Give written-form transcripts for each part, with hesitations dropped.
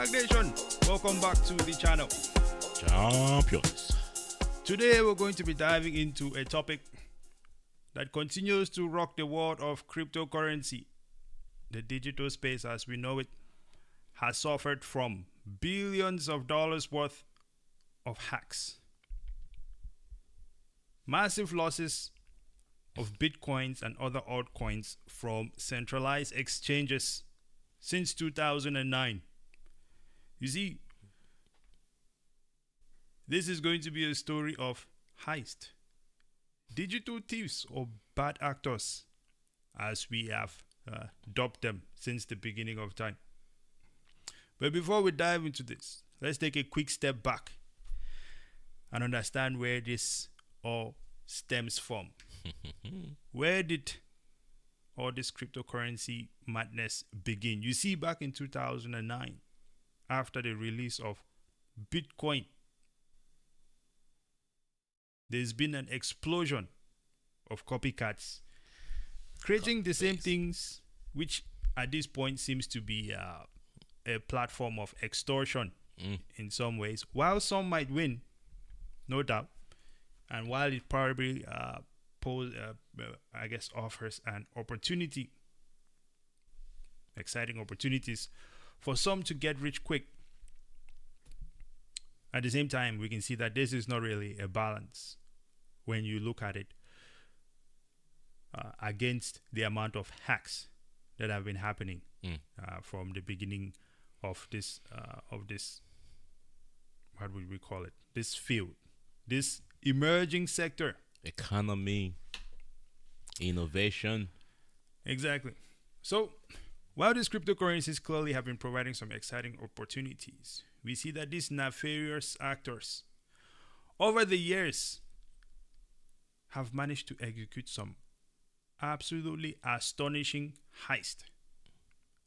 STAKK Nation, welcome back to the channel. Champions. Today we're going to be diving into a topic that continues to rock the world of cryptocurrency. The digital space as we know it has suffered from billions of dollars worth of hacks, massive losses of bitcoins and other altcoins from centralized exchanges since 2009. You see, this is going to be a story of heist, digital thieves or bad actors, as we have dubbed them since the beginning of time. But before we dive into this, let's take a quick step back and understand where this all stems from. Where did all this cryptocurrency madness begin? You see, back in 2009, after the release of Bitcoin, there's been an explosion of copycats creating the same things, which at this point seems to be a platform of extortion in some ways. While some might win, no doubt, and while it probably offers an opportunity, exciting opportunities for some to get rich quick. At the same time, we can see that this is not really a balance when you look at it against the amount of hacks that have been happening from the beginning of this what would we call it? This field, this emerging sector. Economy, innovation. Exactly. So, while these cryptocurrencies clearly have been providing some exciting opportunities, we see that these nefarious actors over the years have managed to execute some absolutely astonishing heist.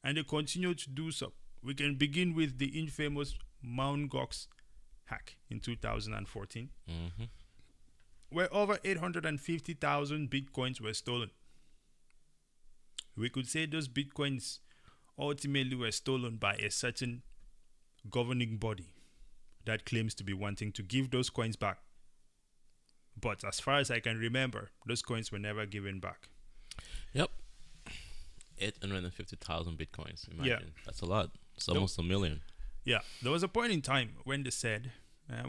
And they continue to do so. We can begin with the infamous Mt. Gox hack in 2014. Where over 850,000 bitcoins were stolen. We could say those bitcoins ultimately were stolen by a certain governing body that claims to be wanting to give those coins back. But as far as I can remember, those coins were never given back. Yep. 850,000 bitcoins. Imagine. Yeah. That's a lot. It's almost a million. Yeah. There was a point in time when they said,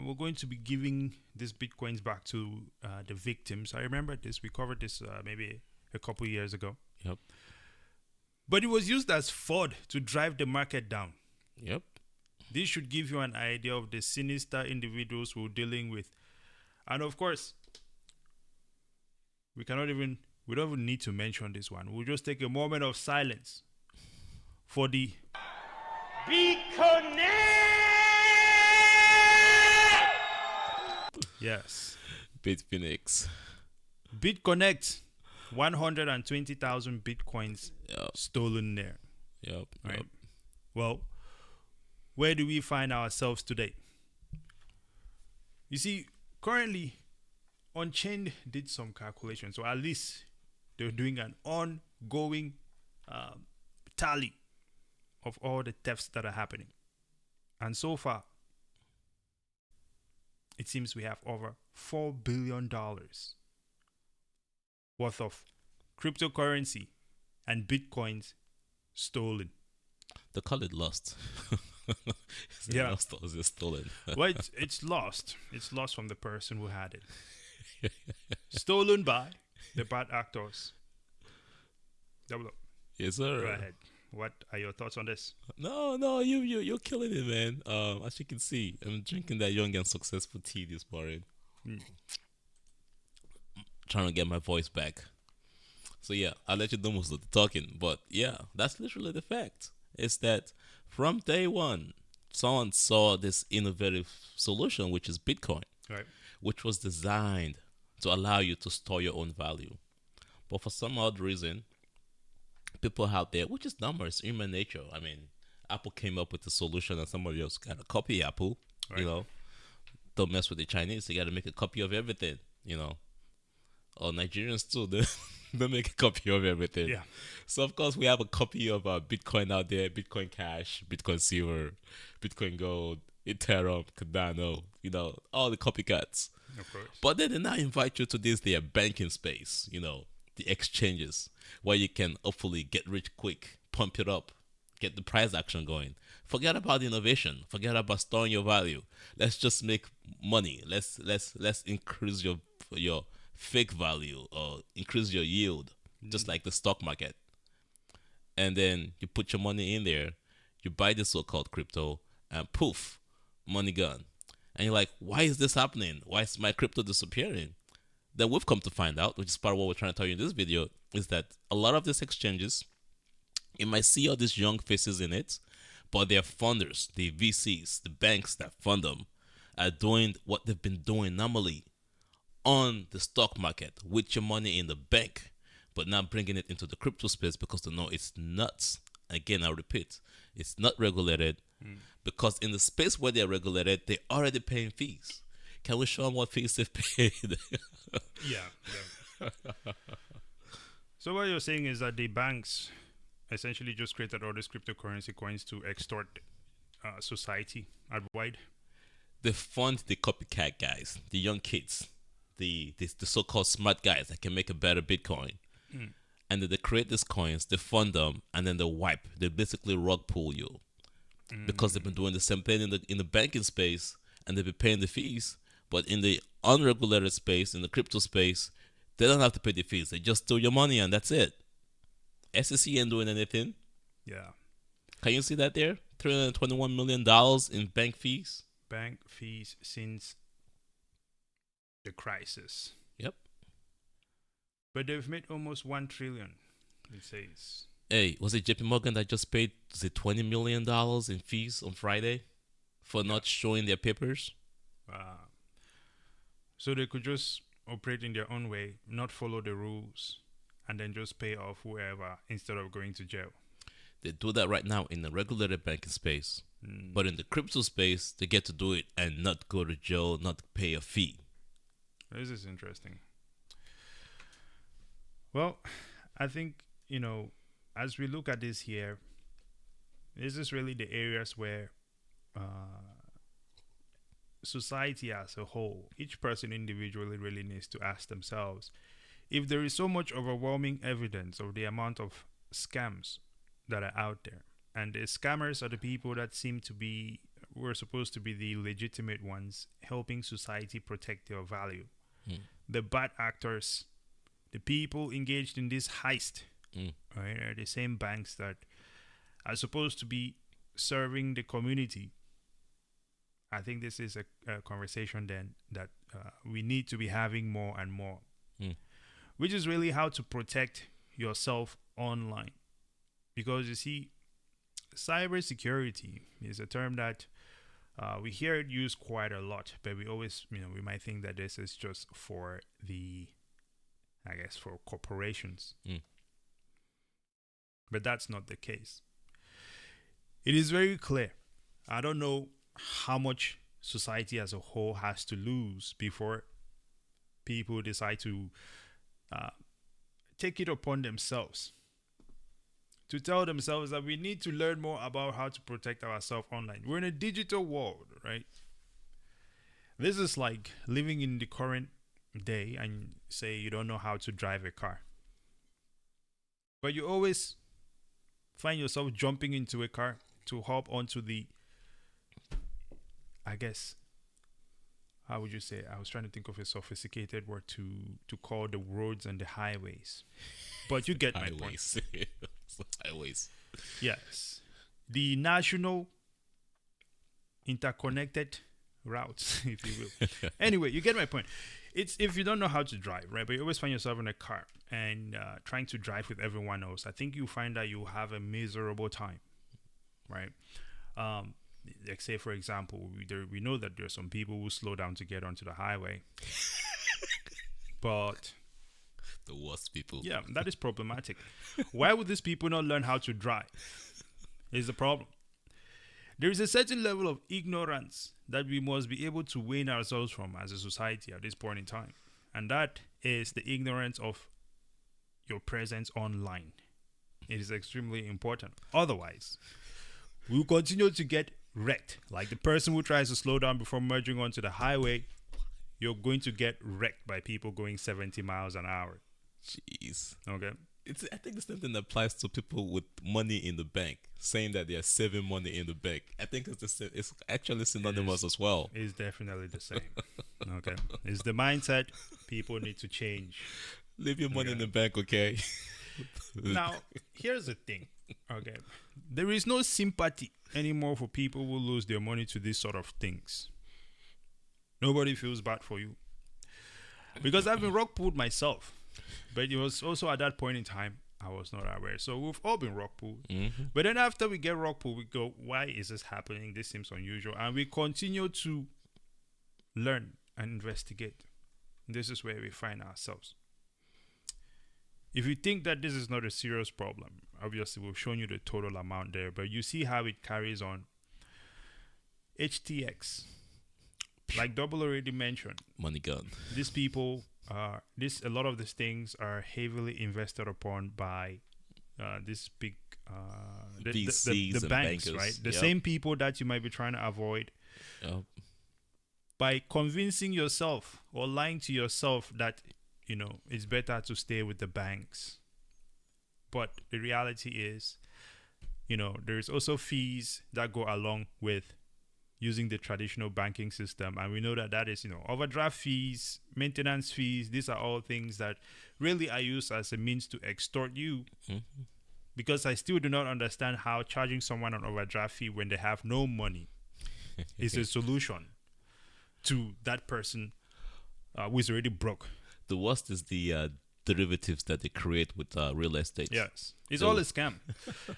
we're going to be giving these bitcoins back to the victims. I remember this. We covered this maybe a couple years ago. Yep. But it was used as FUD to drive the market down. Yep. This should give you an idea of the sinister individuals we're dealing with. And of course, we don't even need to mention this one. We'll just take a moment of silence for the BitConnect! Yes. Bitfinex. BitConnect. 120,000 bitcoins stolen there. Yep. Right? Yep. Well, where do we find ourselves today? You see, currently, Unchained did some calculations, or at least they're doing an ongoing tally of all the thefts that are happening. And so far, it seems we have over $4 billion worth of cryptocurrency and bitcoins stolen. They call it lost. Is it lost or is it stolen? Well, it's lost. It's lost from the person who had it. Stolen by the bad actors. Double up. Yes, sir. Go ahead. What are your thoughts on this? No, you're killing it, man. As you can see, I'm drinking that young and successful tea this morning. Trying to get my voice back. So yeah, I'll let you do most of the talking. But yeah, that's literally the fact. It's that from day one, someone saw this innovative solution, which is Bitcoin, Right. which was designed to allow you to store your own value. But for some odd reason, people out there, which is numbers, human nature. I mean, Apple came up with the solution and somebody else got to copy Apple. Right. You know, don't mess with the Chinese. You got to make a copy of everything, you know. Or Nigerians too. Don't make a copy of everything. Yeah. So of course we have a copy of Bitcoin out there, Bitcoin Cash, Bitcoin Silver, Bitcoin Gold, Ethereum, Cardano, all the copycats. Of course. But then they now invite you to this their banking space, the exchanges where you can hopefully get rich quick, pump it up, get the price action going. Forget about innovation. Forget about storing your value. Let's just make money. Let's increase your fake value or increase your yield, just like the stock market. And then you put your money in there, you buy the so-called crypto, and poof, money gone. And you're like, why is this happening? Why is my crypto disappearing? Then we've come to find out, which is part of what we're trying to tell you in this video, is that a lot of these exchanges, you might see all these young faces in it, but their funders, the VCs, the banks that fund them, are doing what they've been doing normally on the stock market with your money in the bank, but now bringing it into the crypto space because they know it's nuts. Again, I repeat, it's not regulated because in the space where they're regulated, they're already paying fees. Can we show them what fees they've paid? Yeah. So what you're saying is that the banks essentially just created all these cryptocurrency coins to extort society at wide. They fund the copycat guys, the young kids, the so-called smart guys that can make a better Bitcoin. And then they create these coins, they fund them, and then they basically rug pull you. Because they've been doing the same thing in the banking space and they've been paying the fees. But in the unregulated space, in the crypto space, they don't have to pay the fees. They just steal your money and that's it. SEC ain't doing anything. Yeah. Can you see that there? $321 million in bank fees. Bank fees since the crisis. Yep. But they've made almost 1 trillion, it says. Hey, was it JP Morgan that just paid, is it $20 million in fees on Friday for not showing their papers? So they could just operate in their own way, not follow the rules, and then just pay off whoever instead of going to jail. They do that right now in the regulated banking space. But in the crypto space, they get to do it and not go to jail, not pay a fee. This is interesting. Well, I think, as we look at this here, this is really the areas where society as a whole, each person individually really needs to ask themselves if there is so much overwhelming evidence of the amount of scams that are out there. And the scammers are the people that were supposed to be the legitimate ones, helping society protect their value. The bad actors, the people engaged in this heist, right, are the same banks that are supposed to be serving the community. I think this is a conversation then that we need to be having more and more, which is really how to protect yourself online. Because you see, cybersecurity is a term that we hear it used quite a lot, but we always, we might think that this is just for for corporations. But that's not the case. It is very clear. I don't know how much society as a whole has to lose before people decide to take it upon themselves to tell themselves that we need to learn more about how to protect ourselves online. We're in a digital world, right? This is like living in the current day and say you don't know how to drive a car. But you always find yourself jumping into a car to hop onto the, how would you say? I was trying to think of a sophisticated word to call the roads and the highways. But you get my point. Highways. Yes. The national interconnected routes, if you will. Anyway, you get my point. It's if you don't know how to drive, right? But you always find yourself in a car and trying to drive with everyone else. I think you find that you have a miserable time, right? Like say, for example, we know that there are some people who slow down to get onto the highway. But the worst people. Yeah, that is problematic. Why would these people not learn how to drive? Is the problem. There is a certain level of ignorance that we must be able to wean ourselves from as a society at this point in time. And that is the ignorance of your presence online. It is extremely important. Otherwise, we'll continue to get wrecked. Like the person who tries to slow down before merging onto the highway, you're going to get wrecked by people going 70 miles an hour. Jeez. Okay. I think the same thing applies to people with money in the bank, saying that they are saving money in the bank. I think it's the same. It's actually synonymous as well. It's definitely the same. Okay. It's the mindset people need to change. Leave your money in the bank, okay? Now, here's the thing. Okay. There is no sympathy anymore for people who lose their money to these sort of things. Nobody feels bad for you. Because I've been rock pulled myself. But it was also at that point in time, I was not aware. So we've all been rock pulled. Mm-hmm. But then after we get rock pulled, we go, why is this happening? This seems unusual. And we continue to learn and investigate. This is where we find ourselves. If you think that this is not a serious problem, obviously we've shown you the total amount there, but you see how it carries on. HTX, like Double already mentioned, Money gun. these people a lot of these things are heavily invested upon by this big VCs the and banks, bankers. right? The Yep. same people that you might be trying to avoid Yep. by convincing yourself or lying to yourself that it's better to stay with the banks. But the reality is, there's also fees that go along with using the traditional banking system, and we know that is overdraft fees, maintenance fees. These are all things that really are used as a means to extort you. Mm-hmm. Because I still do not understand how charging someone an overdraft fee when they have no money is a solution to that person who is already broke. The worst is the derivatives that they create with real estate. Yes, it's all a scam.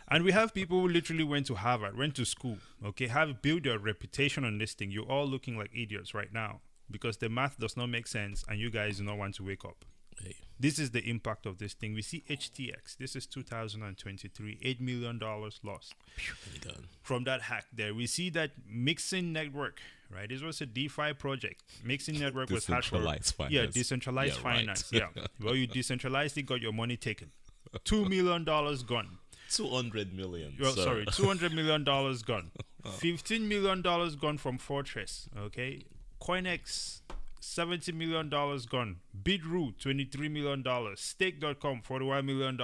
And we have people who literally went to Harvard, went to school, okay, have built their reputation on this thing. You're all looking like idiots right now because the math does not make sense and you guys do not want to wake up. Hey. This is the impact of this thing. We see HTX. This is 2023, $8 million lost Money gun. from that hack there. We see that Mixing Network, right? This was a DeFi project. Mixing Network was hashed. Decentralized finance. Yeah, decentralized finance. Right. Yeah. Well, you decentralized it, got your money taken. $2 million gone. 200 million. Well, sir. sorry, $200 million gone. $15 million gone from Fortress. Okay. CoinX, $70 million gone. Bitroot, $23 million. Stake.com, $41 million.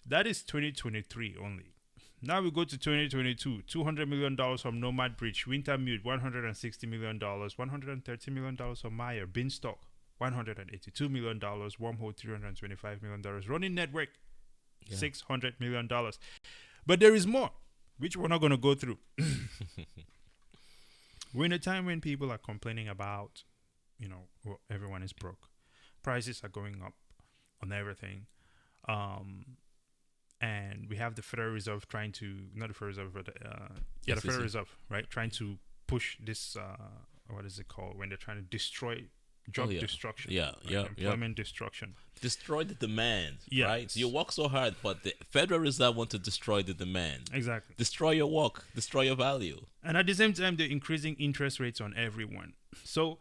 That is 2023 only. Now we go to 2022. $200 million from Nomad Bridge. Wintermute, $160 million. $130 million from Meyer. Beanstalk, $182 million. Wormhole, $325 million. Running Network, $600 million. But there is more, which we're not going to go through. We're in a time when people are complaining about, everyone is broke. Prices are going up on everything. And we have the Federal Reserve trying to, not the Federal Reserve, but the Federal Reserve, right? Trying to push this, what is it called? When they're trying to destroy job destruction. Employment destruction. Destroy the demand, Yes. right? You work so hard, but the Federal Reserve want to destroy the demand. Exactly. Destroy your work, destroy your value. And at the same time, they're increasing interest rates on everyone. So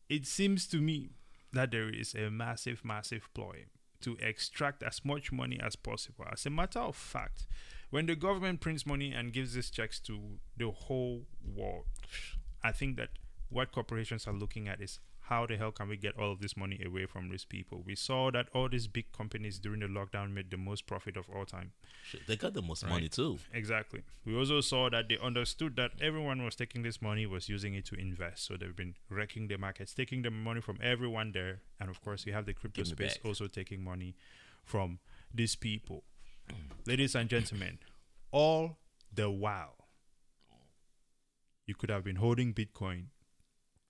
it seems to me that there is a massive, massive ploy to extract as much money as possible. As a matter of fact, when the government prints money and gives these checks to the whole world, I think that what corporations are looking at is how the hell can we get all of this money away from these people? We saw that all these big companies during the lockdown made the most profit of all time. They got the most money too. Exactly. We also saw that they understood that everyone was taking this money, was using it to invest. So they've been wrecking the markets, taking the money from everyone there. And of course, you have the crypto space also taking money from these people. Ladies and gentlemen, all the while, you could have been holding Bitcoin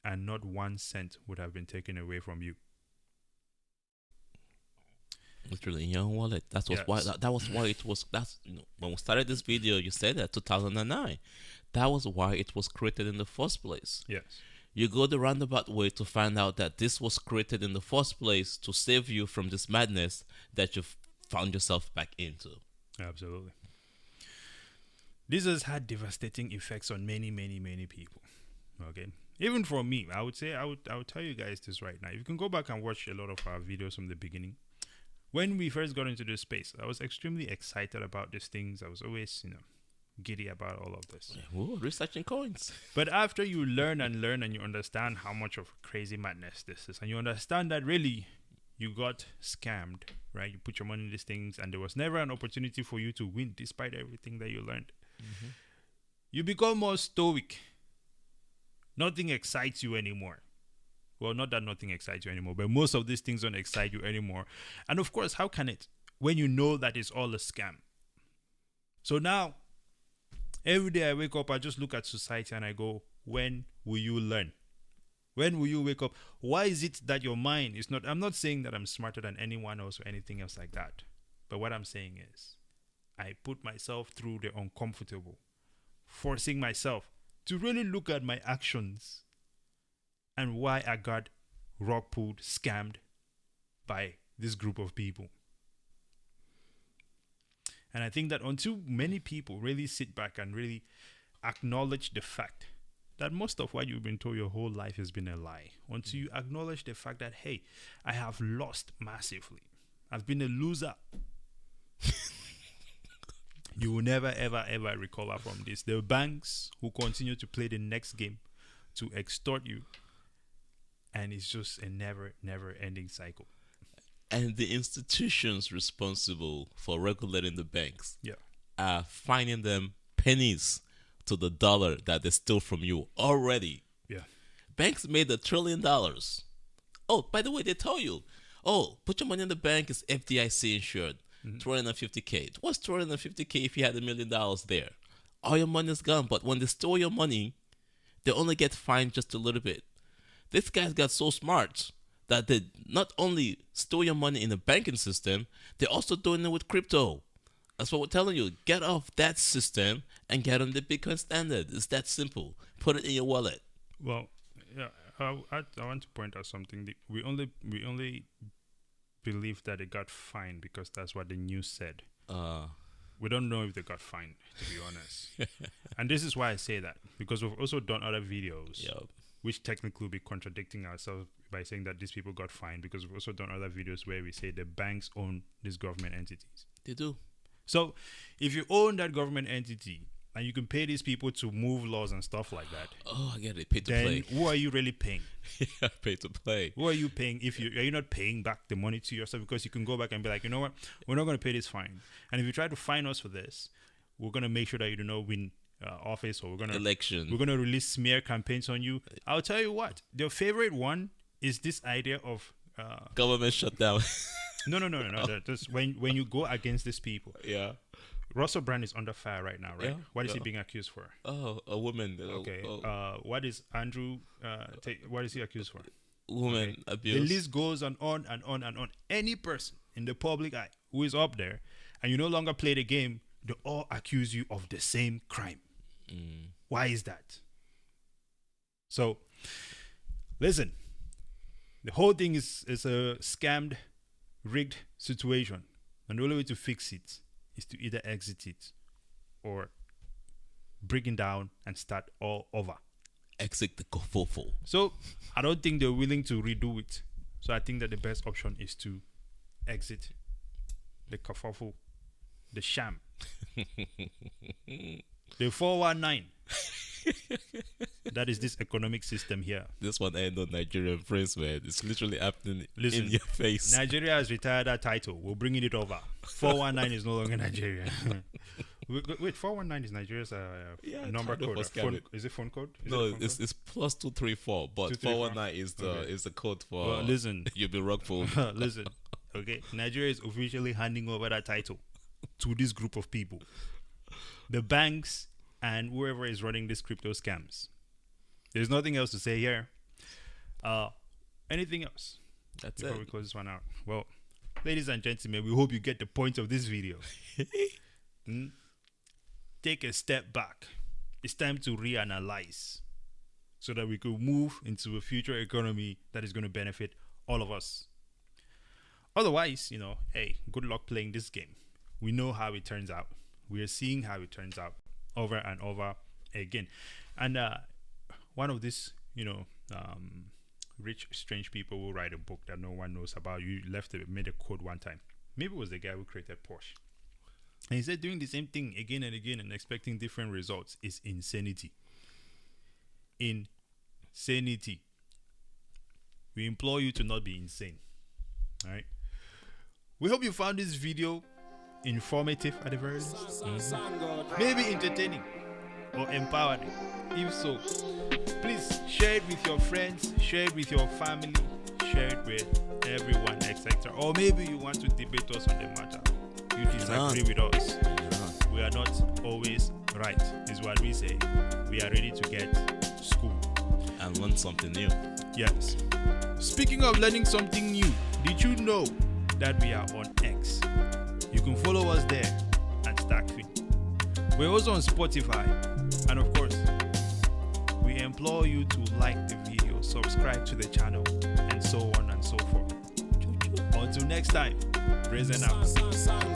and not 1 cent would have been taken away from you. Literally in your own wallet. That was why. That was why it was. That's when we started this video. You said that 2009. That was why it was created in the first place. Yes. You go the roundabout way to find out that this was created in the first place to save you from this madness that you've found yourself back into. Absolutely. This has had devastating effects on many, many, many people. Okay. Even for me, I would say I would tell you guys this right now. You can go back and watch a lot of our videos from the beginning. When we first got into this space, I was extremely excited about these things. I was always, giddy about all of this. Ooh, researching coins. But after you learn and you understand how much of crazy madness this is, and you understand that really you got scammed, right? You put your money in these things, and there was never an opportunity for you to win despite everything that you learned. Mm-hmm. You become more stoic. Nothing excites you anymore. Well, not that nothing excites you anymore, but most of these things don't excite you anymore. And of course, how can it when you know that it's all a scam? So now, every day I wake up, I just look at society and I go, when will you learn? When will you wake up? Why is it that your mind is not... I'm not saying that I'm smarter than anyone else or anything else like that. But what I'm saying is, I put myself through the uncomfortable, forcing myself to really look at my actions and why I got rock pulled, scammed by this group of people. And I think that until many people really sit back and really acknowledge the fact that most of what you've been told your whole life has been a lie, until you acknowledge the fact that, hey, I have lost massively, I've been a loser, you will never, ever, ever recover from this. The banks who continue to play the next game to extort you, and it's just a never ending cycle. And the institutions responsible for regulating the banks Yeah. are finding them pennies to the dollar that they stole from you already. Yeah. Banks made $1 trillion. Oh, by the way, they tell you, oh, put your money in the bank, it's FDIC insured. Mm-hmm. $250K. What's $250K if you had $1 million there? All your money's gone. But when they stole your money, they only get fined just a little bit. This guys got so smart that they not only stole your money in the banking system, they're also doing it with crypto. That's what we're telling you. Get off that system and get on the Bitcoin standard. It's that simple. Put it in your wallet. Well, yeah, I want to point out something. We only believe that they got fined because that's what the news said. We don't know if they got fined, to be honest. And this is why I say that, because we've also done other videos, which technically will be contradicting ourselves by saying that these people got fined, because we've also done other videos where we say the banks own these government entities. They do. So if you own that government entity and you can pay these people to move laws and stuff like that, oh, I get it. Pay to then play. who are you really paying? Yeah, pay to play. Who are you paying? Are you not paying back the money to yourself? Because you can go back and be like, you know what, we're not going to pay this fine. And if you try to fine us for this, we're going to make sure that you do not win office, or we're going to release smear campaigns on you. I'll tell you what, their favorite one is this idea of government shutdown. No. Just when you go against these people. Yeah. Russell Brand is under fire right now, right? Yeah, What is he being accused for? Oh, a woman. Okay. Oh. What is Andrew? What is he accused for? Woman abuse. The list goes on and on and on. Any person in the public eye who is up there and you no longer play the game, they all accuse you of the same crime. Why is that? So, listen. The whole thing is a scammed, rigged situation, and the only way to fix it is to either exit it or break it down and start all over. Exit the kerfuffle. So I don't think they're willing to redo it. So I think that the best option is to exit the kerfuffle, the sham, the 419. That is this economic system here. This one ain't no Nigerian prince, man. It's literally happening in your face. Nigeria has retired that title. We're bringing it over. 419 is no longer Nigeria. Wait, 419 is Nigeria's number code. Is it phone code? It's plus 234, but 419 is the code for. Well, listen, you'll be rockful. Listen, okay. Nigeria is officially handing over that title to this group of people, the banks and whoever is running these crypto scams. There's nothing else to say here. Anything else? That's before we close this one out. Well, ladies and gentlemen, we hope you get the point of this video. Take a step back. It's time to reanalyze so that we could move into a future economy that is going to benefit all of us. Otherwise, hey, good luck playing this game. We know how it turns out. We are seeing how it turns out over and over again. And one of these you know, rich, strange people who write a book that no one knows about. You made a quote one time. Maybe it was the guy who created Porsche. And he said doing the same thing again and again and expecting different results is insanity. Insanity. We implore you to not be insane. All right. We hope you found this video informative at the very least. Maybe entertaining or empowering. If so, please share it with your friends, share it with your family, share it with everyone, etc. Or maybe you want to debate us on the matter. You disagree with us. We are not always right, is what we say. We are ready to get school and learn something new. Yes. Speaking of learning something new, did you know that we are on X? You can follow us there at STAKK. We're also on Spotify. And of course, we implore you to like the video, subscribe to the channel, and so on and so forth. Until next time, praise and out.